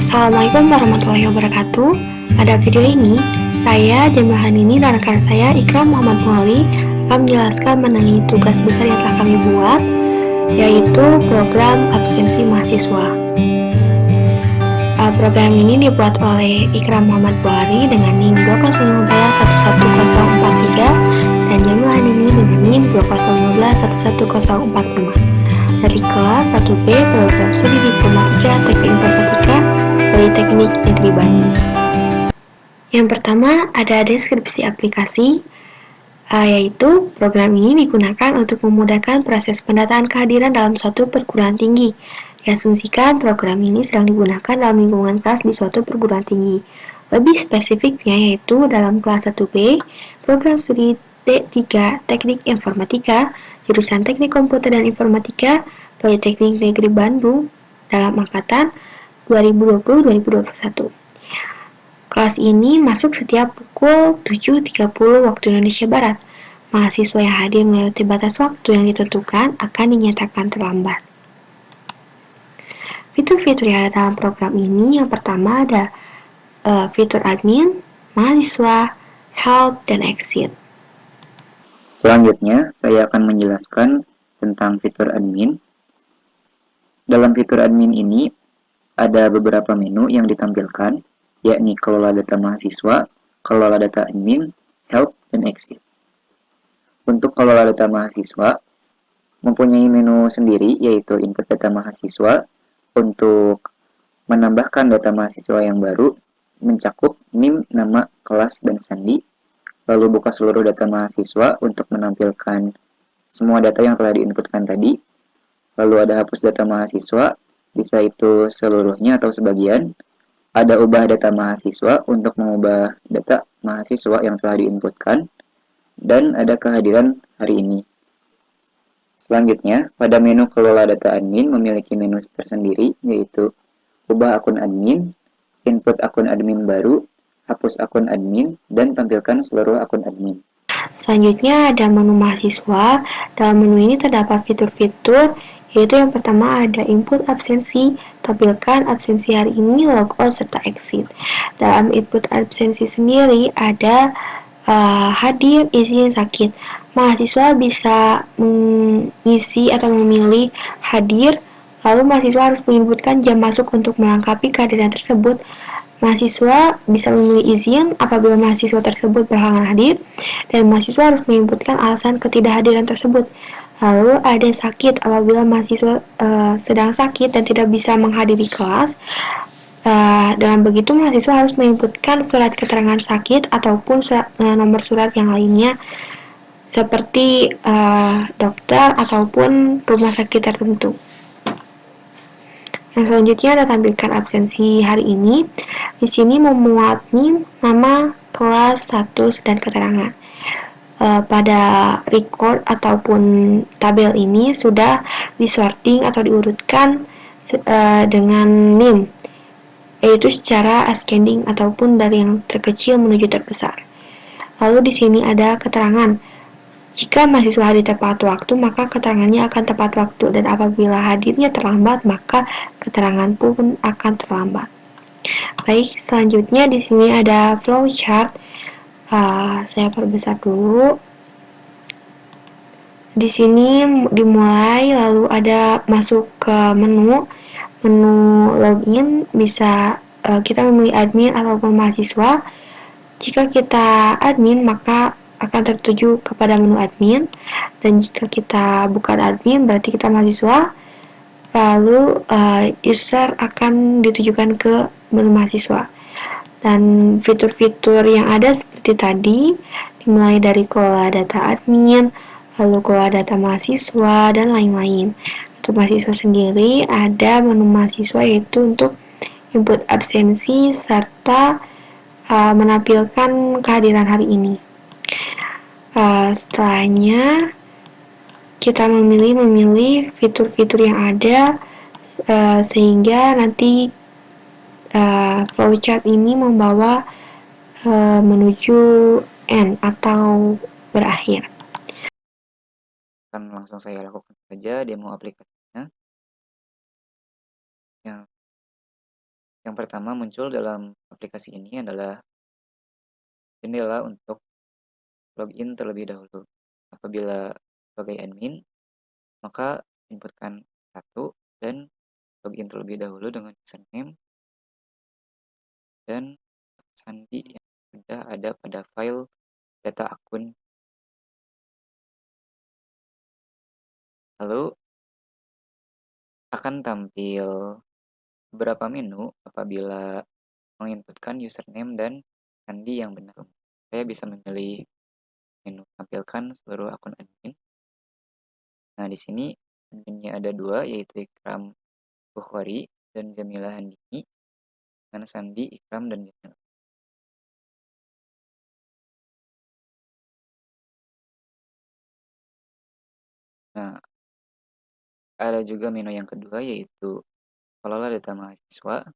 Assalamualaikum warahmatullahi wabarakatuh. Pada video ini, saya Jamahanini dan rekan saya Ikram Muhammad Muali akan menjelaskan mengenai tugas besar yang telah kami buat, yaitu program absensi mahasiswa. Program ini dibuat oleh Ikram Muhammad Muali dengan NIM 201511043 dan Jamahanini dengan NIM 201111045 dari kelas 1B program studi diploma 3 Teknik Informatika Politeknik Negeri Bandung. Yang pertama ada deskripsi aplikasi, yaitu program ini digunakan untuk memudahkan proses pendataan kehadiran dalam suatu perguruan tinggi. Diasumsikan program ini sedang digunakan dalam lingkungan kelas di suatu perguruan tinggi. Lebih spesifiknya yaitu dalam kelas 1B, program studi D3 Teknik Informatika, jurusan Teknik Komputer dan Informatika, Politeknik Negeri Bandung dalam angkatan 2020-2021. Kelas ini masuk setiap pukul 7.30 waktu Indonesia Barat. Mahasiswa yang hadir melewati batas waktu yang ditentukan akan dinyatakan terlambat. Fitur-fitur yang ada dalam program ini yang pertama ada fitur admin, mahasiswa, help, dan exit. Selanjutnya, saya akan menjelaskan tentang fitur admin. Dalam fitur admin ini, ada beberapa menu yang ditampilkan, yakni kelola data mahasiswa, kelola data admin, help, dan exit. Untuk kelola data mahasiswa, mempunyai menu sendiri, yaitu input data mahasiswa, untuk menambahkan data mahasiswa yang baru, mencakup NIM, nama, kelas, dan sandi, lalu buka seluruh data mahasiswa untuk menampilkan semua data yang telah diinputkan tadi. Lalu ada hapus data mahasiswa, bisa itu seluruhnya atau sebagian. Ada ubah data mahasiswa untuk mengubah data mahasiswa yang telah diinputkan. Dan ada kehadiran hari ini. Selanjutnya, pada menu kelola data admin memiliki menu tersendiri, yaitu ubah akun admin, input akun admin baru, hapus akun admin, dan tampilkan seluruh akun admin. Selanjutnya ada menu mahasiswa. Dalam menu ini terdapat fitur-fitur, yaitu yang pertama ada input absensi, tampilkan absensi hari ini, logout, serta exit. Dalam input absensi sendiri ada hadir, izin, sakit. Mahasiswa bisa mengisi atau memilih hadir, lalu mahasiswa harus menginputkan jam masuk untuk melengkapi kehadiran tersebut. Mahasiswa bisa memilih izin apabila mahasiswa tersebut berhalangan hadir, dan mahasiswa harus menginputkan alasan ketidakhadiran tersebut. Lalu ada sakit, apabila mahasiswa sedang sakit dan tidak bisa menghadiri kelas. Dengan begitu mahasiswa harus menginputkan surat keterangan sakit ataupun nomor surat yang lainnya, seperti dokter ataupun rumah sakit tertentu. Yang selanjutnya ada tampilkan absensi hari ini. Di sini memuat NIM, nama, kelas, status, dan keterangan. Pada record ataupun tabel ini sudah disorting atau diurutkan dengan NIM, yaitu secara ascending ataupun dari yang terkecil menuju terbesar. Lalu di sini ada keterangan. Jika mahasiswa hadir tepat waktu, maka keterangannya akan tepat waktu, dan apabila hadirnya terlambat, maka keterangan pun akan terlambat. Baik, selanjutnya di sini ada flowchart. Saya perbesar dulu. Di sini dimulai, lalu ada masuk ke menu login, bisa kita memilih admin ataupun mahasiswa. Jika kita admin, maka akan tertuju kepada menu admin, dan jika kita bukan admin berarti kita mahasiswa, lalu user akan ditujukan ke menu mahasiswa. Dan fitur-fitur yang ada seperti tadi, dimulai dari kelola data admin, lalu kelola data mahasiswa, dan lain-lain. Untuk mahasiswa sendiri ada menu mahasiswa, yaitu untuk input absensi serta menampilkan kehadiran hari ini. Setelahnya kita memilih fitur-fitur yang ada, sehingga nanti flowchart ini membawa menuju end atau berakhir. Akan langsung saya lakukan saja demo aplikasinya. Yang Yang pertama muncul dalam aplikasi ini adalah jendela untuk login terlebih dahulu. Apabila sebagai admin, maka inputkan 1 dan login terlebih dahulu dengan username dan sandi yang sudah ada pada file data akun. Lalu akan tampil beberapa menu apabila menginputkan username dan sandi yang benar. Saya bisa memilih menu tampilkan seluruh akun admin. Nah, di sini adminnya ada dua, yaitu Ikram Bukhari dan Jamila Handini, dengan sandi Ikram dan Jamila. Nah, ada juga menu yang kedua, yaitu kelola data mahasiswa.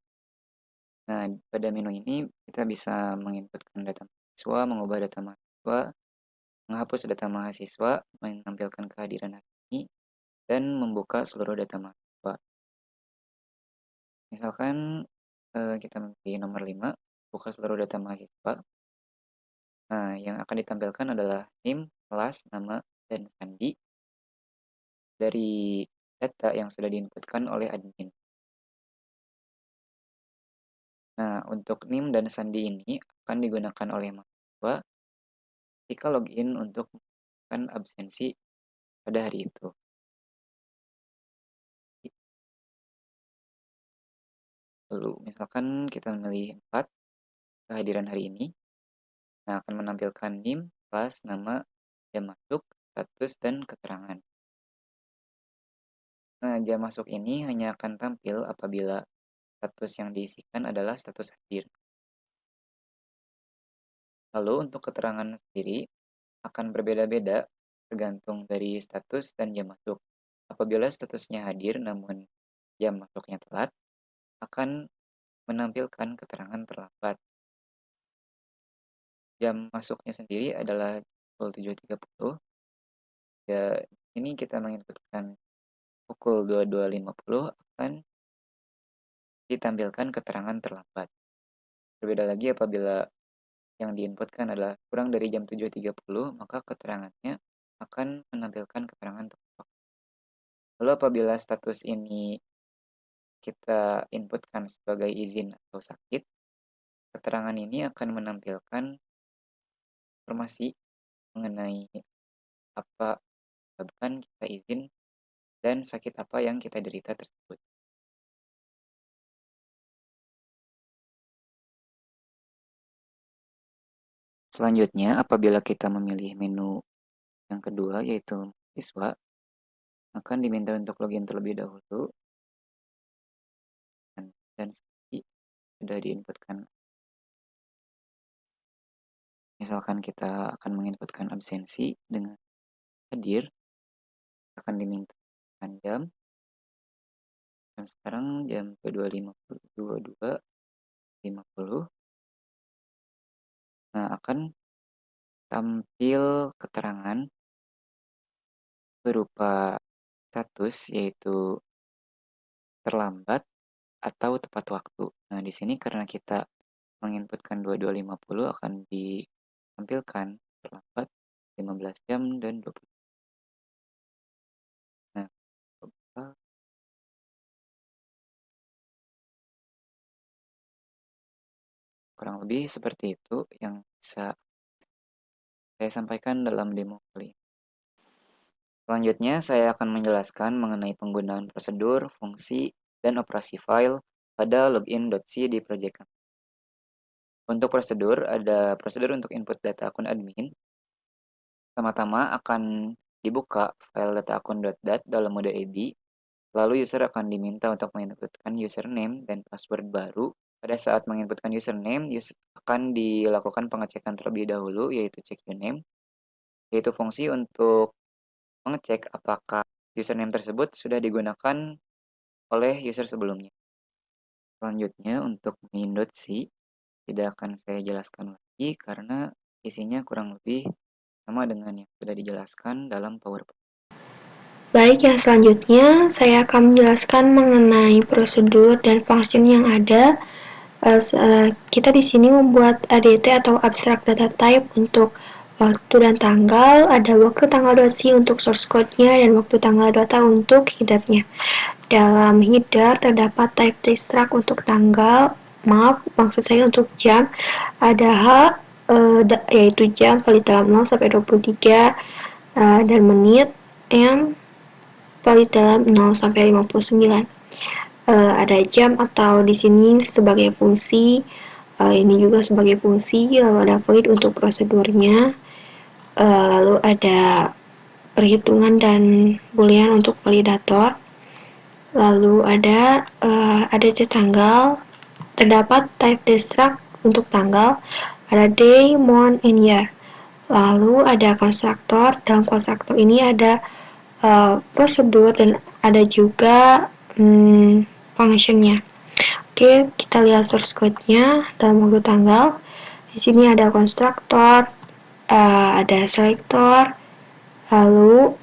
Nah, pada menu ini kita bisa menginputkan data mahasiswa, mengubah data mahasiswa, menghapus data mahasiswa, menampilkan kehadiran hari ini, dan membuka seluruh data mahasiswa. Misalkan kita memilih nomor 5, buka seluruh data mahasiswa. Nah, yang akan ditampilkan adalah NIM, kelas, nama, dan sandi dari data yang sudah diinputkan oleh admin. Nah, untuk NIM dan sandi ini akan digunakan oleh mahasiswa jika login untuk melakukan absensi pada hari itu. Lalu, misalkan kita memilih 4, kehadiran hari ini. Nah, akan menampilkan NIM, kelas, nama, jam masuk, status, dan keterangan. Nah, jam masuk ini hanya akan tampil apabila status yang diisikan adalah status hadir. Lalu untuk keterangan sendiri akan berbeda-beda tergantung dari status dan jam masuk. Apabila statusnya hadir namun jam masuknya telat, akan menampilkan keterangan terlambat. Jam masuknya sendiri adalah pukul 7.30. Ya, ini kita menginputkan pukul 22.50 akan ditampilkan keterangan terlambat. Berbeda lagi apabila yang diinputkan adalah kurang dari jam 7.30, maka keterangannya akan menampilkan keterangan terlambat. Lalu apabila status ini kita inputkan sebagai izin atau sakit, keterangan ini akan menampilkan informasi mengenai apa sebabkan kita izin dan sakit apa yang kita derita tersebut. Selanjutnya, apabila kita memilih menu yang kedua, yaitu siswa, akan diminta untuk login terlebih dahulu dan sudah diinputkan. Misalkan kita akan menginputkan absensi dengan hadir, akan diminta jam, dan sekarang jam 22.50. Nah, akan tampil keterangan berupa status, yaitu terlambat atau tepat waktu. Nah, di sini karena kita menginputkan 22.50 akan ditampilkan terlambat 15 jam dan 20. Nah, kurang lebih seperti itu yang bisa saya sampaikan dalam demo kali ini. Selanjutnya, saya akan menjelaskan mengenai penggunaan prosedur, fungsi, dan operasi file pada login.c di project kami. Untuk prosedur, ada prosedur untuk input data akun admin. Pertama-tama akan dibuka file data akun.dat dalam mode AB, lalu user akan diminta untuk menginputkan username dan password baru. Pada saat menginputkan username, akan dilakukan pengecekan terlebih dahulu, yaitu check uname, yaitu fungsi untuk mengecek apakah username tersebut sudah digunakan oleh user sebelumnya. Selanjutnya untuk main.c tidak akan saya jelaskan lagi karena isinya kurang lebih sama dengan yang sudah dijelaskan dalam PowerPoint. Baik, yang selanjutnya saya akan menjelaskan mengenai prosedur dan function yang ada. Kita di sini membuat ADT atau Abstract Data Type untuk waktu dan tanggal, ada waktu tanggal.c untuk source code-nya dan waktu tanggal data untuk header-nya. Dalam header terdapat type struct untuk tanggal, maksud saya untuk jam, ada H, yaitu jam, valid dalam 0 sampai 23, dan menit, M, valid dalam 0 sampai 59. Ada jam atau di sini sebagai fungsi, ini juga sebagai fungsi, lalu ada void untuk prosedurnya, lalu ada perhitungan dan boolean untuk validator, lalu ada tanggal, terdapat type struct untuk tanggal, ada day, month, and year. Lalu ada konstruktor, dalam konstruktor ini ada prosedur dan ada juga functionnya. Oke, kita lihat source code-nya dalam waktu tanggal. Di sini ada konstruktor, ada selector, lalu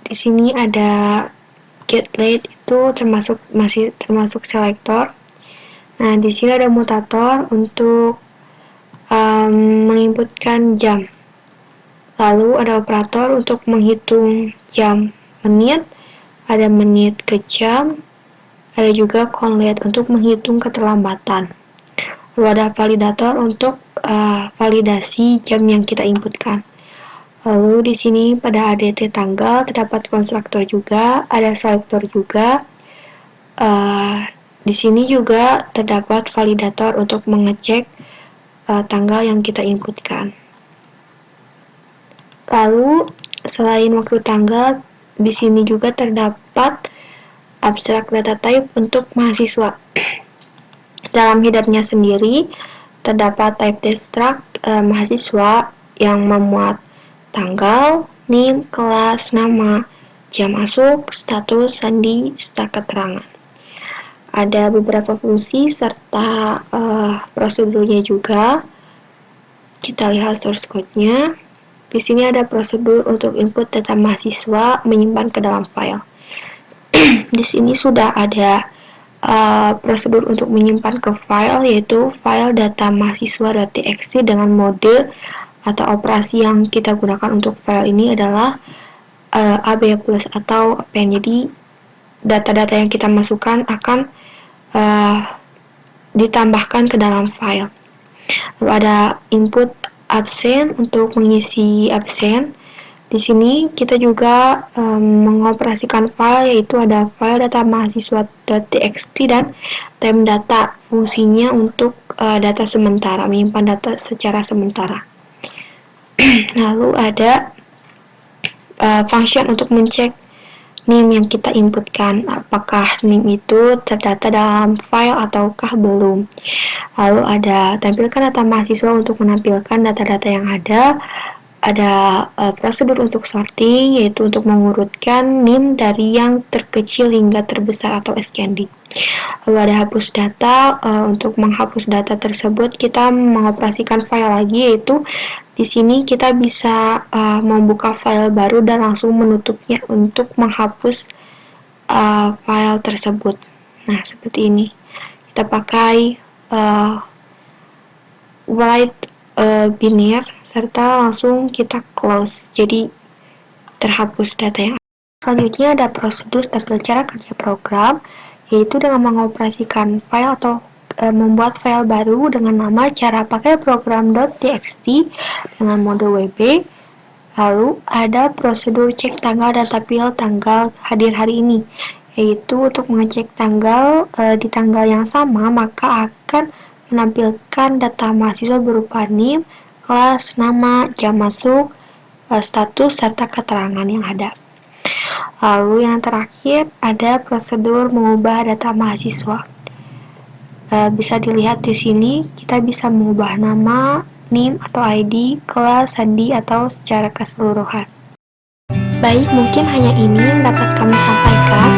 di sini ada get late, itu masih termasuk selector. Nah, di sini ada mutator untuk menginputkan jam. Lalu ada operator untuk menghitung jam, menit, ada menit ke jam, ada juga conlet untuk menghitung keterlambatan. Lalu ada validator untuk validasi jam yang kita inputkan. Lalu di sini pada ADT tanggal terdapat konstruktor juga, ada selector juga. Di sini juga terdapat validator untuk mengecek tanggal yang kita inputkan. Lalu selain waktu tanggal, di sini juga terdapat abstract data type untuk mahasiswa. Dalam header-nya sendiri terdapat type struct mahasiswa yang memuat tanggal, NIM, kelas, nama, jam masuk, status, sandi, serta keterangan. Ada beberapa fungsi serta prosedurnya juga. Kita lihat source code-nya. Di sini ada prosedur untuk input data mahasiswa menyimpan ke dalam file. Di sini sudah ada prosedur untuk menyimpan ke file, yaitu file data mahasiswa.txt dengan mode atau operasi yang kita gunakan untuk file ini adalah AB plus atau append. Jadi data-data yang kita masukkan akan ditambahkan ke dalam file. Lalu ada input absen untuk mengisi absen. Di sini kita juga mengoperasikan file, yaitu ada file data mahasiswa.txt dan time data, fungsinya untuk data sementara, menyimpan data secara sementara. Lalu ada function untuk mencek NIM yang kita inputkan, apakah NIM itu terdata dalam file ataukah belum. Lalu ada tampilkan data mahasiswa untuk menampilkan data-data yang ada prosedur untuk sorting, yaitu untuk mengurutkan NIM dari yang terkecil hingga terbesar atau ascending. Lalu ada hapus data, untuk menghapus data tersebut kita mengoperasikan file lagi, yaitu di sini kita bisa membuka file baru dan langsung menutupnya untuk menghapus file tersebut. Nah, seperti ini. Kita pakai write binary serta langsung kita close, jadi terhapus data yang ada. Selanjutnya ada prosedur terkait cara kerja program, yaitu dengan mengoperasikan file atau membuat file baru dengan nama cara pakai program.txt dengan mode WB. Lalu ada prosedur cek tanggal dan tampil tanggal hadir hari ini, yaitu untuk mengecek tanggal di tanggal yang sama maka akan menampilkan data mahasiswa berupa NIM, kelas, nama, jam masuk, status, serta keterangan yang ada. Lalu yang terakhir ada prosedur mengubah data mahasiswa. Bisa dilihat di sini, kita bisa mengubah nama, NIM atau ID, kelas, sandi, atau secara keseluruhan. Baik, mungkin hanya ini yang dapat kami sampaikan.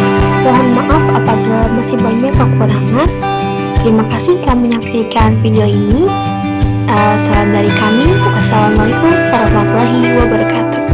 Mohon maaf apabila masih banyak kekurangan. Terima kasih telah menyaksikan video ini. Salam dari kami. Wassalamualaikum warahmatullahi wabarakatuh.